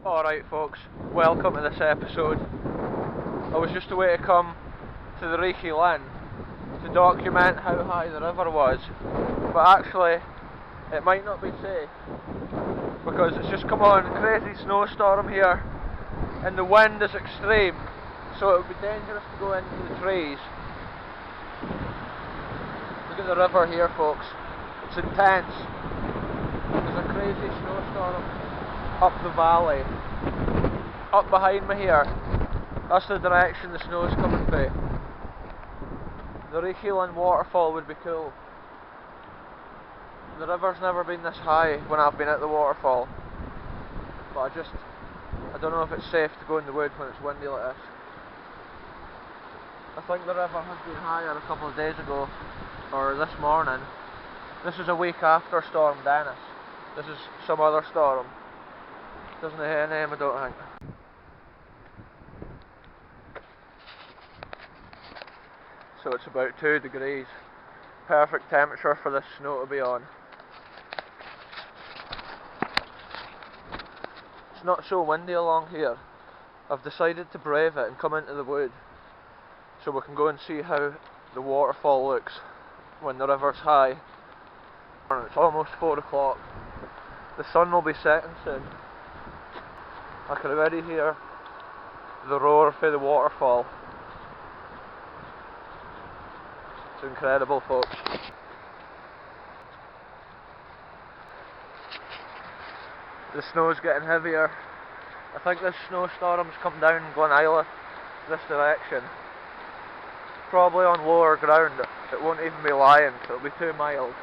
Alright folks, welcome to this episode. I was just away to come to the Reekie Linn to document how high the river was, but actually it might not be safe because it's just come on a crazy snowstorm here and the wind is extreme, so it would be dangerous to go into the trees. Look at the river here folks, it's intense. There's a crazy snowstorm up the valley. Up behind me here, that's the direction the snow is coming from. The Reekie Linn Waterfall would be cool. The river's never been this high when I've been at the waterfall, but I don't know if it's safe to go in the wood when it's windy like this. I think the river has been higher a couple of days ago, or this morning. This is a week after Storm Dennis. This is some other storm. Doesn't have a name, I don't think. So it's about 2 degrees. Perfect temperature for this snow to be on. It's not so windy along here. I've decided to brave it and come into the wood so we can go and see how the waterfall looks when the river's high. It's almost 4 o'clock. The sun will be setting soon. I can already hear the roar for the waterfall. It's incredible folks. The snow's getting heavier. I think this snowstorm's come down Glen Isla this direction. Probably on lower ground. It won't even be lying, so it'll be too mild.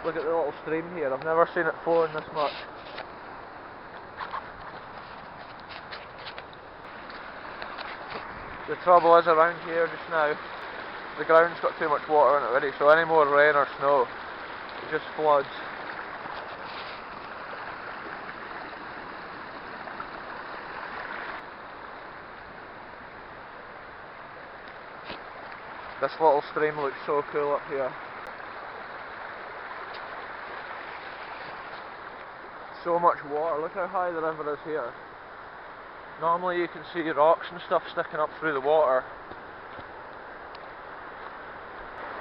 Look at the little stream here. I've never seen it flowing this much. The trouble is around here just now, the ground's got too much water in it already, so any more rain or snow, it just floods. This little stream looks so cool up here. So much water, look how high the river is here. Normally you can see rocks and stuff sticking up through the water.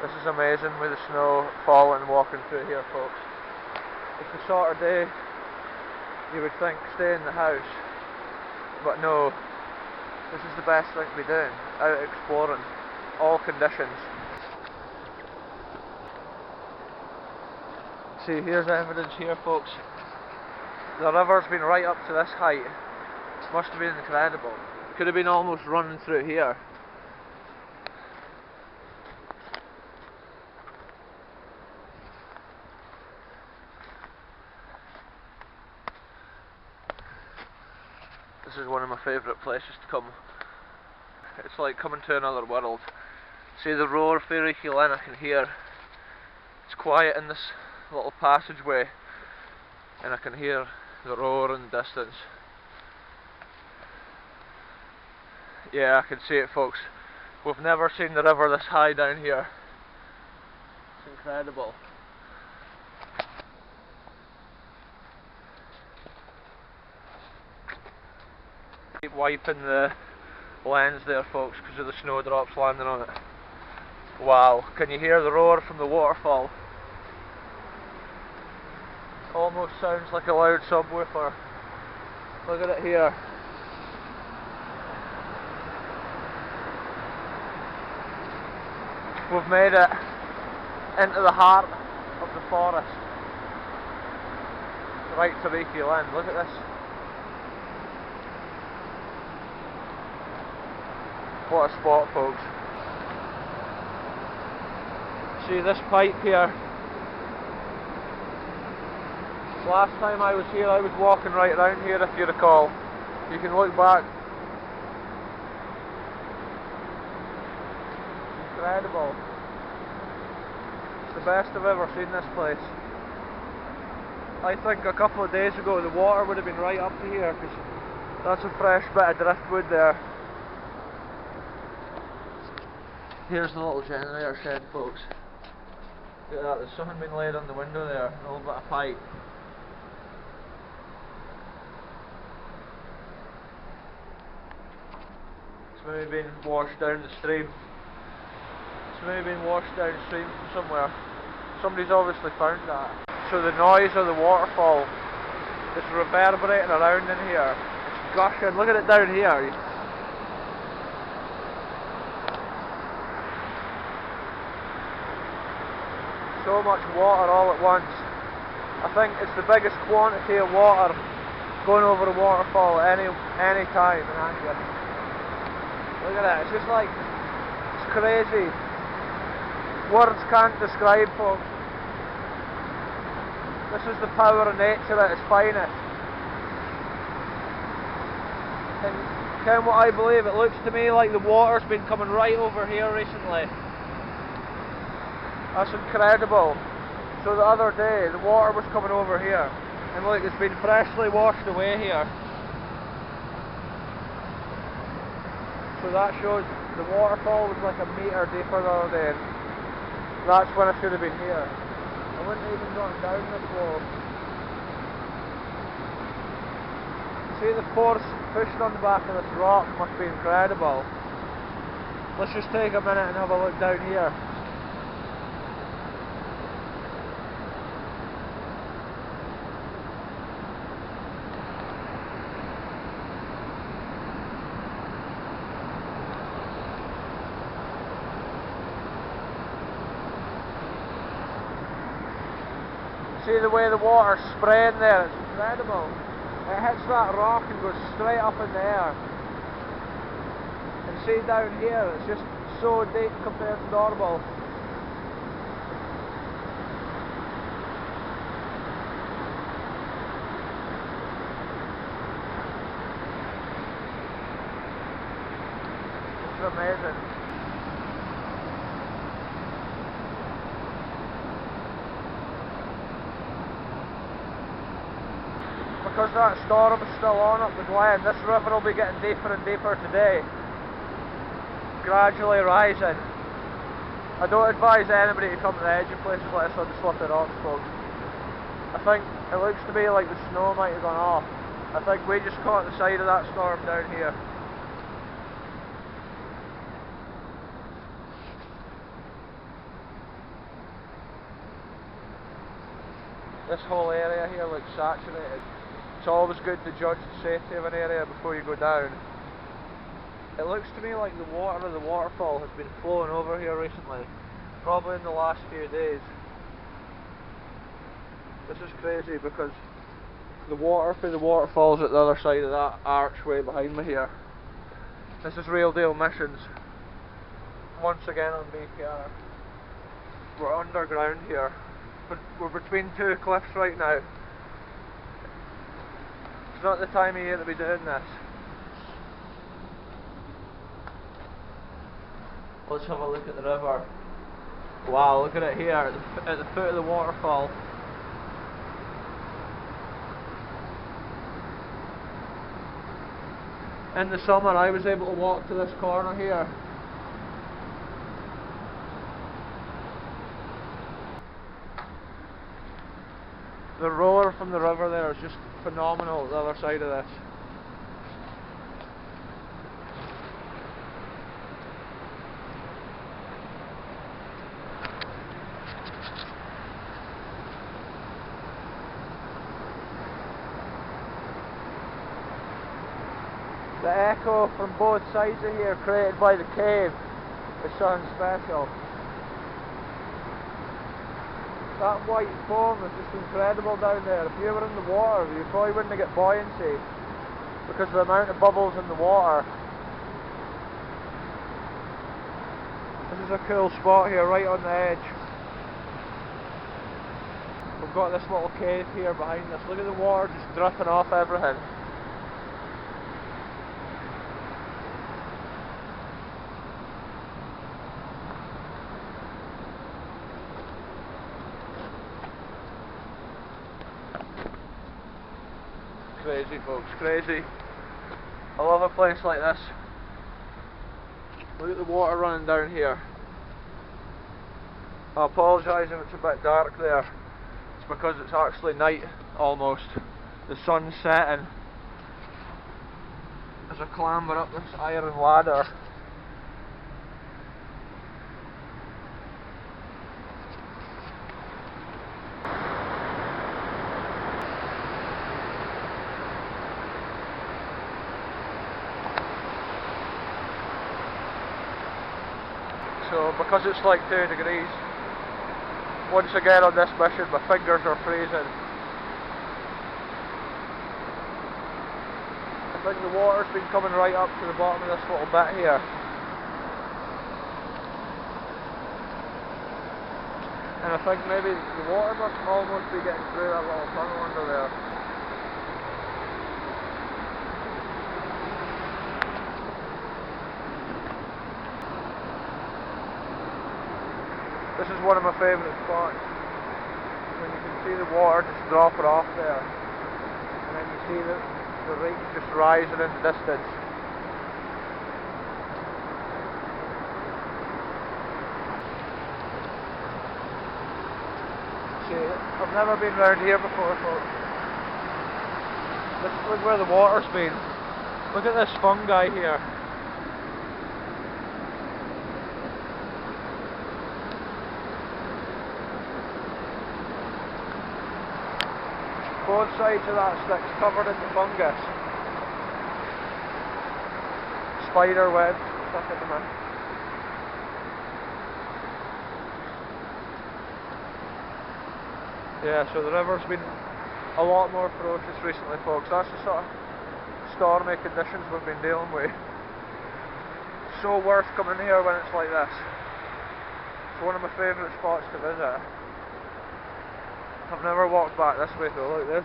This is amazing with the snow falling and walking through here folks. It's the sort of day you would think stay in the house, but no, this is the best thing to be doing, out exploring, all conditions. See, here's evidence here folks. The river's been right up to this height. Must have been incredible. Could have been almost running through here. This is one of my favourite places to come. It's like coming to another world. See the roar of Reekie Linn I can hear. It's quiet in this little passageway and I can hear the roar in the distance. Yeah, I can see it folks. We've never seen the river this high down here. It's incredible. Keep wiping the lens there folks because of the snowdrops landing on it. Wow, can you hear the roar from the waterfall? Almost sounds like a loud subwoofer. Look at it here. We've made it into the heart of the forest. Right to Reekie Linn. Look at this. What a spot folks. See this pipe here. Last time I was here I was walking right around here if you recall. You can look back. Incredible. It's the best I've ever seen this place. I think a couple of days ago the water would have been right up to here because that's a fresh bit of driftwood there. Here's the little generator shed folks. Look at that, there's something been laid on the window there, a little bit of pipe. maybe been washed down the stream. It's maybe been washed downstream from somewhere. Somebody's obviously found that. So the noise of the waterfall is reverberating around in here. It's gushing. Look at it down here. So much water all at once. I think it's the biggest quantity of water going over a waterfall at any time in Angus. Look at it, it's just like, it's crazy. Words can't describe, folks. This is the power of nature at its finest. And kind of what I believe, it looks to me like the water's been coming right over here recently. That's incredible. So the other day, the water was coming over here, and look, it's been freshly washed away here. So that shows the waterfall was like a metre deeper the other day. That's when I should have been here. I wouldn't have even gone down this low. See the force pushing on the back of this rock must be incredible. Let's just take a minute and have a look down here. See the way the water's spraying there, it's incredible. It hits that rock and goes straight up in the air. And see down here, it's just so deep compared to normal. It's amazing. Because that storm is still on up the glen, this river will be getting deeper and deeper today, gradually rising. I don't advise anybody to come to the edge of places like this on the slippery rocks, folks. I think it looks to me like the snow might have gone off. I think we just caught the side of that storm down here. This whole area here looks saturated. It's always good to judge the safety of an area before you go down. It looks to me like the water of the waterfall has been flowing over here recently, probably in the last few days. This is crazy because the water for the waterfall's at the other side of that archway behind me here. This is Real Deal Missions. Once again on BPR. We're underground here. We're between two cliffs right now. It's not the time of year to be doing this. Let's have a look at the river. Wow, look at it here at the foot of the waterfall. In the summer I was able to walk to this corner here. The roar from the river there is just phenomenal at the other side of this. The echo from both sides of here created by the cave is something special. That white foam is just incredible down there. If you were in the water, you probably wouldn't get buoyancy because of the amount of bubbles in the water. This is a cool spot here, right on the edge. We've got this little cave here behind us. Look at the water just dripping off everything. Crazy, folks, crazy. I love a place like this. Look at the water running down here. I apologise if it's a bit dark there. It's because it's actually night almost. The sun's setting. as I clamber up this iron ladder. So because it's like 2 degrees, once again on this mission my fingers are freezing. I think the water's been coming right up to the bottom of this little bit here. And I think maybe the water must almost be getting through that little tunnel under there. This is one of my favourite spots, when you can see the water just dropping off there, and then you see the reef just rising in the distance. See, I've never been round here before, folks. Look where the water's been. Look at this fungi here. Both sides of that stick's covered in the fungus. Spider webs stuck in them. Yeah, so the river's been a lot more ferocious recently, folks. That's the sort of stormy conditions we've been dealing with. So worth coming here when it's like this. It's one of my favourite spots to visit. I've never walked back this way though. Look,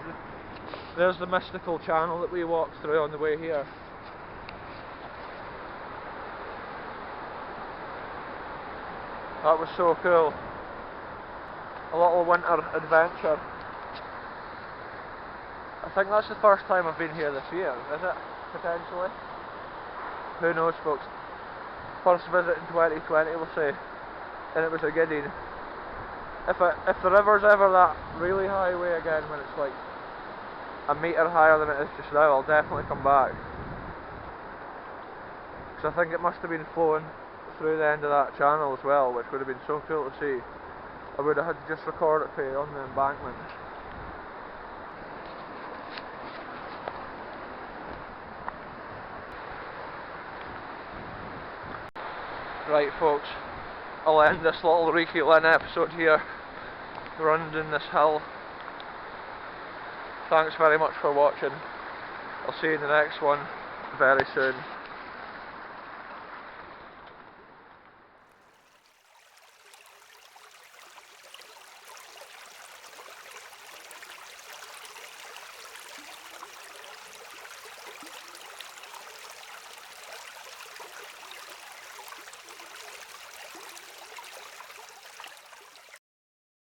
there's the mystical channel that we walked through on the way here. That was so cool. A little winter adventure. I think that's the first time I've been here this year, is it? Potentially? Who knows, folks. First visit in 2020, we'll say. And it was a giddy. If the river's ever that really high way again, when it's like a metre higher than it is just now, I'll definitely come back. Because I think it must have been flowing through the end of that channel as well, which would have been so cool to see. I would have had to just record it for you on the embankment. Right, folks, I'll end this little Reekie Linn episode here, rounding this hill. Thanks very much for watching. I'll see you in the next one very soon.